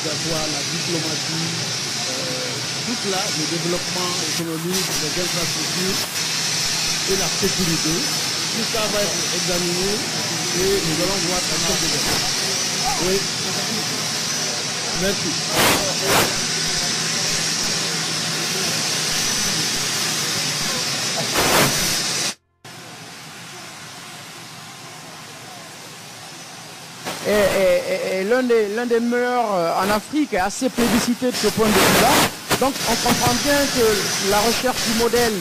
migratoire, la diplomatie, tout là, le développement économique, les infrastructures et la sécurité. Tout ça va être examiné et nous allons voir un certain de. Oui. Merci. Et l'un des meilleurs en Afrique est assez plébiscité de ce point de vue-là. Donc on comprend bien que la recherche du modèle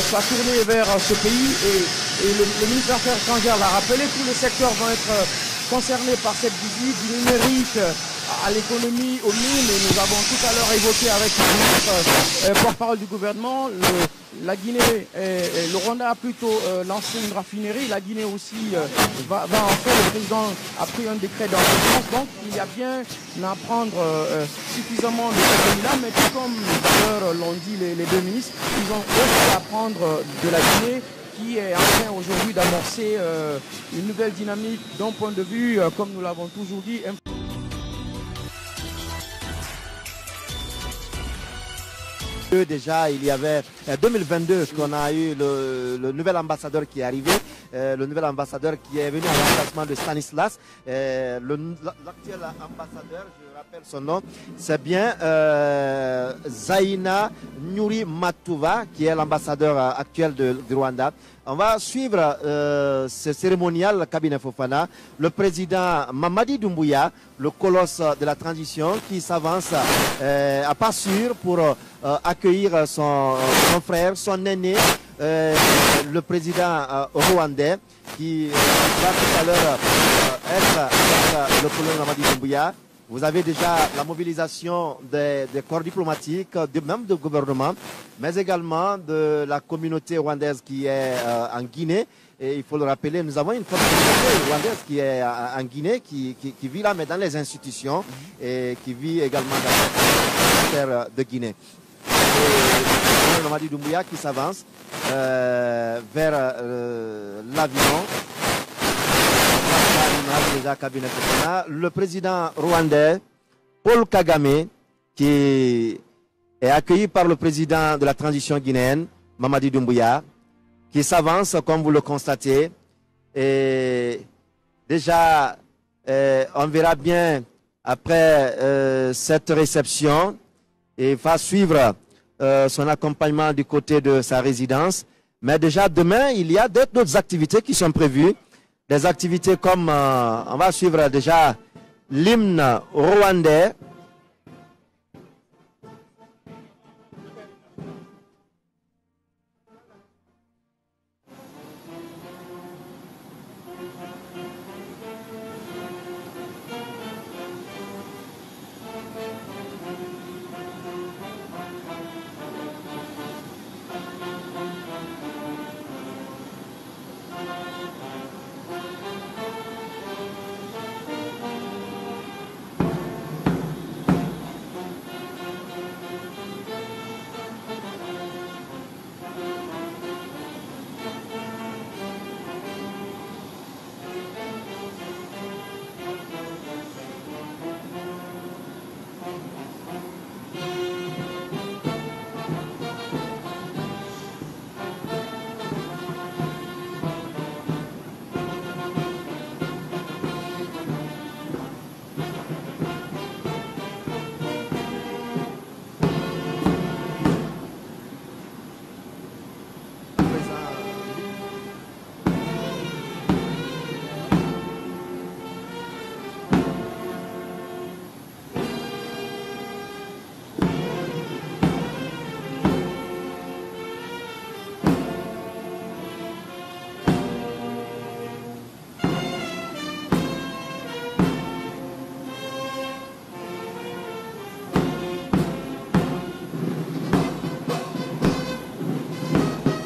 soit tournée vers ce pays et le ministre des Affaires étrangères l'a rappelé, tous les secteurs vont être concernés par cette visite, du numérique à l'économie, aux mines, et nous avons tout à l'heure évoqué avec le ministre porte-parole du gouvernement, la Guinée, le Rwanda a plutôt lancé une raffinerie, la Guinée aussi va en faire, le président a pris un décret dans ce sens, donc il y a bien à prendre suffisamment de ce pays-là, mais tout comme d'ailleurs l'ont dit les deux ministres, ils ont aussi à apprendre de la Guinée, qui est en train aujourd'hui d'amorcer une nouvelle dynamique d'un point de vue, comme nous l'avons toujours dit, Déjà, il y avait 2022 qu'on a eu le nouvel ambassadeur qui est arrivé, le nouvel ambassadeur qui est venu en remplacement de Stanislas. L'actuel ambassadeur, je rappelle son nom, c'est bien Zaina Nyuri Matuva, qui est l'ambassadeur actuel du Rwanda. On va suivre ce cérémonial cabinet Fofana. Le président Mamadi Doumbouya, le colosse de la transition, qui s'avance à pas sûr pour accueillir son frère, son aîné, le président rwandais, qui va tout à l'heure être avec le colonel Mamadi Doumbouya. Vous avez déjà la mobilisation des corps diplomatiques, même du gouvernement, mais également de la communauté rwandaise qui est en Guinée. Et il faut le rappeler, nous avons une communauté rwandaise qui est en Guinée, qui vit là, mais dans les institutions, et qui vit également dans la terre de Guinée. Et le Mamadi Doumbouya qui s'avance vers l'avion. Le président rwandais, Paul Kagame, qui est accueilli par le président de la transition guinéenne, Mamadi Doumbouya, qui s'avance, comme vous le constatez. Et déjà, on verra bien après cette réception, et va suivre son accompagnement du côté de sa résidence. Mais déjà, demain, il y a d'autres activités qui sont prévues. Des activités comme, on va suivre déjà l'hymne rwandais.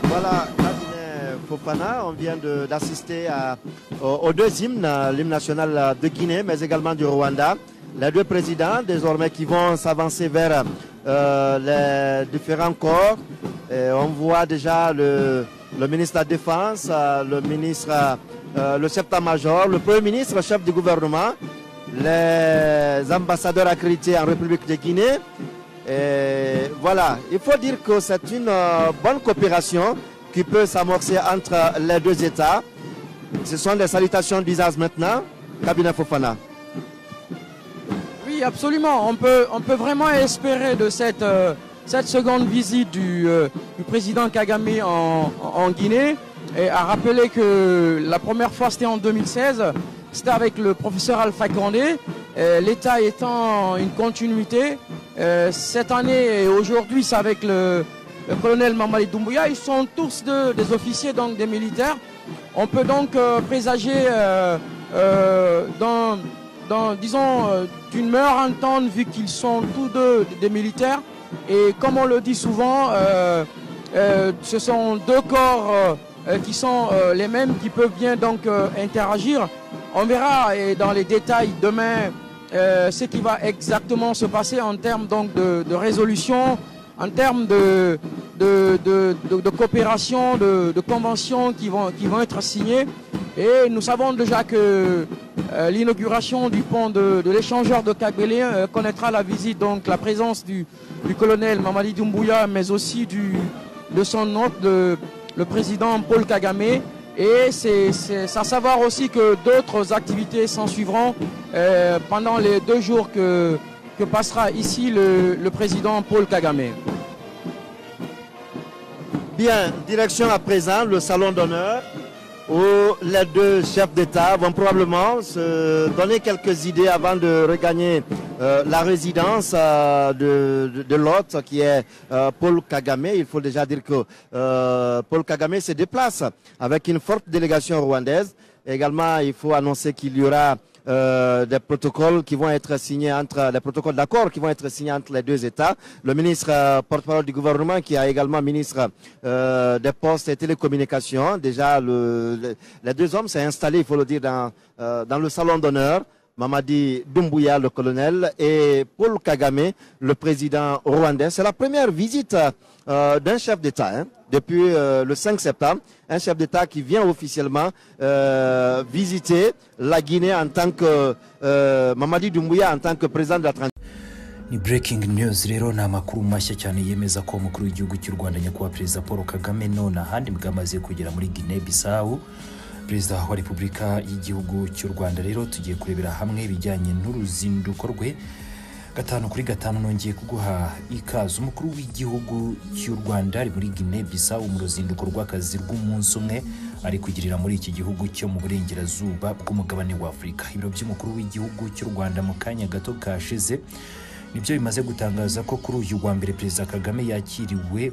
Voilà, Fofana, on vient d'assister aux deux hymnes, l'hymne national de Guinée, mais également du Rwanda. Les deux présidents, désormais, qui vont s'avancer vers les différents corps. Et on voit déjà le ministre de la Défense, le ministre, le chef d'état-major, le premier ministre, le chef du gouvernement, les ambassadeurs accrédités en République de Guinée. Et voilà, il faut dire que c'est une bonne coopération qui peut s'amorcer entre les deux États. Ce sont des salutations d'usage maintenant. Cabinet Fofana. Oui, absolument. On peut vraiment espérer de cette seconde visite du président Kagame en Guinée. Et à rappeler que la première fois c'était en 2016, c'était avec le professeur Alpha Condé, l'État étant une continuité. Cette année et aujourd'hui c'est avec le colonel Mamadi Doumbouya, ils sont tous des officiers, donc des militaires. On peut donc présager d'une meilleure entente vu qu'ils sont tous deux des militaires. Et comme on le dit souvent, ce sont deux corps qui sont les mêmes, qui peuvent bien donc interagir. On verra dans les détails demain ce qui va exactement se passer en termes donc de résolution, en termes de coopération, de conventions qui vont être signées. Et nous savons déjà que l'inauguration du pont de l'échangeur de Kagbélé connaîtra la visite, donc la présence du colonel Mamadi Doumbouya, mais aussi de son hôte, le président Paul Kagame. Et c'est à savoir aussi que d'autres activités s'en suivront pendant les 2 jours que passera ici le président Paul Kagame. Bien, direction à présent le salon d'honneur où les deux chefs d'État vont probablement se donner quelques idées avant de regagner la résidence de l'hôte qui est Paul Kagame. Il faut déjà dire que Paul Kagame se déplace avec une forte délégation rwandaise. Également, il faut annoncer qu'il y aura des protocoles qui vont être signés des protocoles d'accord qui vont être signés entre les deux États. Le ministre porte-parole du gouvernement, qui est également ministre des Postes et Télécommunications. Déjà, les deux hommes s'est installé, il faut le dire, dans le salon d'honneur. Mamadi Doumbouya, le colonel, et Paul Kagame, le président rwandais. C'est la première visite d'un chef d'État depuis le 5 septembre. Un chef d'État qui vient officiellement visiter la Guinée en tant que Mamadi Doumbouya en tant que président de la transition. Ni breaking news rero na makuru mashya cyane yemeza ko umukuru w'igihugu cy'u Rwanda nyakubahwa Perezida Paul Kagame none ahandi bwamaze kugera muri Guinea Bissau. Perezida wa Repubulika y'igihugu cy'u Rwanda rero tugiye kurebera hamwe ibijyanye n'uruzinduko rwe. 5 kuri 5 nongeye kuguha ikaze. Umukuru w'igihugu cy'u Rwanda ari muri Guinea Bissau mu ruzinduko rw'akazi rw'umunsi umwe ari kugirira muri iki gihugu cyo mu burengerazuba bw'umugabane wa Afurika. Ibiro by'umukuru w'igihugu cy'u Rwanda mu kanya gato kashize nibyo bimaze gutangaza ko kuri uyu wa mbere Perezida Kagame yakiriwe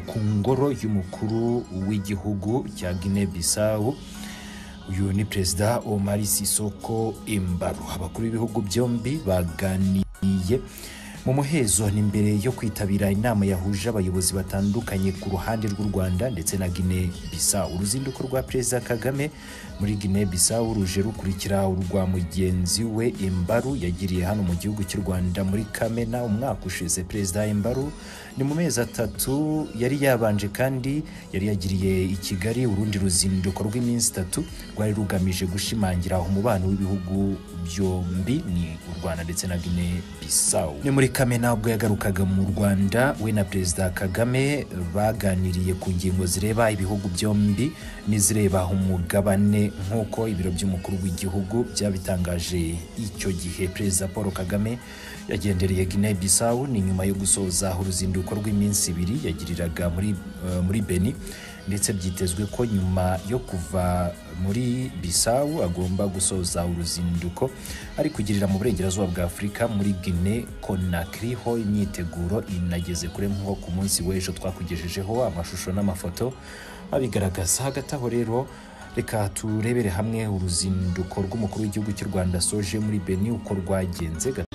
ku ngoro y'umukuru w'igihugu cya Guinea Bissau. Uyu ni Perezida Omar Sissoko Embalo. Abakuru b'ibihugu byombi baganiye mu muhezo n'imbere yo kwitabira inama yahuje abayobozi batandukanye ku ruhande rw'u Rwanda ndetse na Guinea Bissau. Uruzinduko rwa Perezida Kagame muri Guinea Bissau ruje rukurikira urwa mugenzi we Embalo yagiriye hano mu gihugu cy'u Rwanda muri Kamena umwaka ushize. Perezida Embalo ni mu mezi 3 yari yabanje kandi yari yagiriye i Kigali urundi ruzinduko rw'iminsi 3 rwari rugamije gushimangira umubano w'ibihugu byombi ni u Rwanda ndetse na Guinea Bissau. Ni muri Kamena ubwo yagarukaga mu Rwanda we na Perezida Kagame baganiriye ku ngingo zireba ibihugu byombi n'izireba umugabane nk'uko ibiro by'umukuru w'igihugu byabitangaje icyo gihe. Perezida Paul Kagame yagendereye Guinea Bissau ni nyuma yo gusoza uruzinduko rw'iminsi 2 yagiriraga muri Beni, ndetse byitezwe ko nyuma yo kuva muri Bissau agomba gusoza uruzinduko ari kugirira mu burengerazuba bwa Afurika muri Guinea Conakry. Ho imyiteguro inageze kure nko ku munsi w'ejo twakugejejeho amashusho n'amafoto abigaragaza. Hagati aho rero reka turebere hamwe uruzinduko rw'umukuru w'igihugu cy'u Rwanda soje muri Beni uko rwagenze.